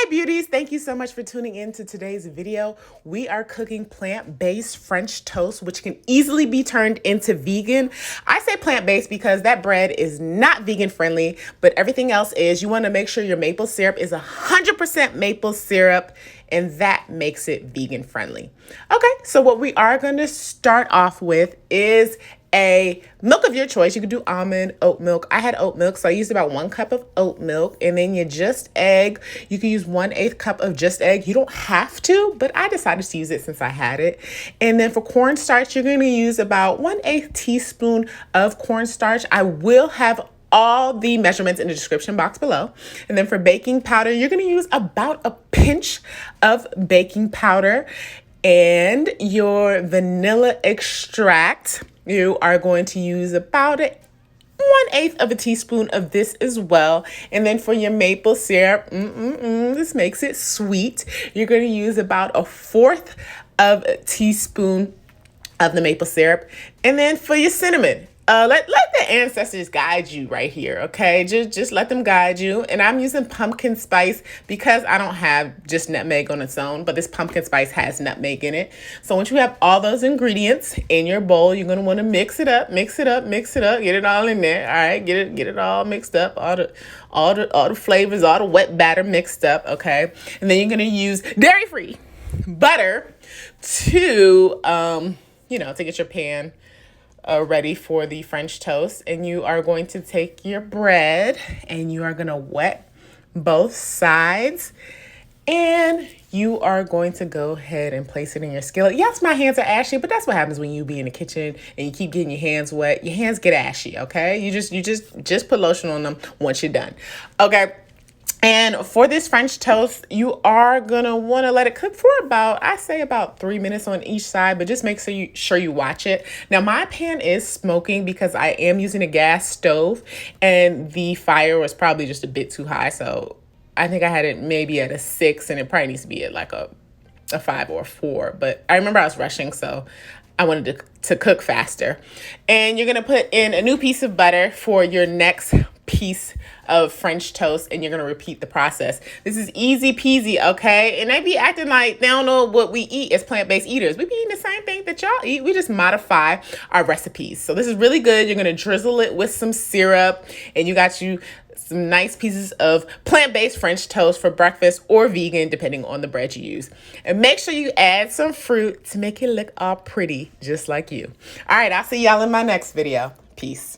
Beauties, thank you so much for tuning in to today's video. We are cooking plant-based French toast, which can easily be turned into vegan. I say plant-based because that bread is not vegan friendly, but everything else is. You want to make sure your maple syrup is 100% maple syrup, and that makes it vegan friendly. Okay, so what we are going to start off with is a milk of your choice. You could do almond, oat milk. I had oat milk, so I used about 1 cup of oat milk, and then your just egg. You can use 1/8 cup of just egg. You don't have to, but I decided to use it since I had it. And then for cornstarch, you're going to use about 1/8 teaspoon of cornstarch. I will have all the measurements in the description box below. And then for baking powder, you're going to use about a pinch of baking powder, and your vanilla extract, you are going to use about 1/8 of a teaspoon of this as well. And then for your maple syrup, this makes it sweet. You're going to use about 1/4 of a teaspoon of the maple syrup. And then for your cinnamon, let the ancestors guide you right here, okay? Just let them guide you. And I'm using pumpkin spice because I don't have just nutmeg on its own, but this pumpkin spice has nutmeg in it. So once you have all those ingredients in your bowl, you're gonna want to mix it up, get it all in there. All right, get it all mixed up, all the flavors, all the wet batter mixed up, okay? And then you're gonna use dairy-free butter to to get your pan ready for the French toast. And you are going to take your bread and you are going to wet both sides, and you are going to go ahead and place it in your skillet. Yes, my hands are ashy, but that's what happens when you be in the kitchen and you keep getting your hands wet. Your hands get ashy, okay? You just put lotion on them once you're done. Okay. And for this French toast, you are going to want to let it cook for about 3 minutes on each side, but just make sure you watch it. Now, my pan is smoking because I am using a gas stove, and the fire was probably just a bit too high. So I think I had it maybe at a 6, and it probably needs to be at like a 5 or a 4. But I remember I was rushing, so I wanted to cook faster. And you're going to put in a new piece of butter for your next piece of French toast, and you're going to repeat the process. This is easy peasy, okay? And they be acting like they don't know what we eat as plant-based eaters. We be eating the same thing that y'all eat. We just modify our recipes. So this is really good. You're going to drizzle it with some syrup, and you got some nice pieces of plant-based French toast for breakfast or vegan, depending on the bread you use. And make sure you add some fruit to make it look all pretty, just like you. All right, I'll see y'all in my next video. Peace.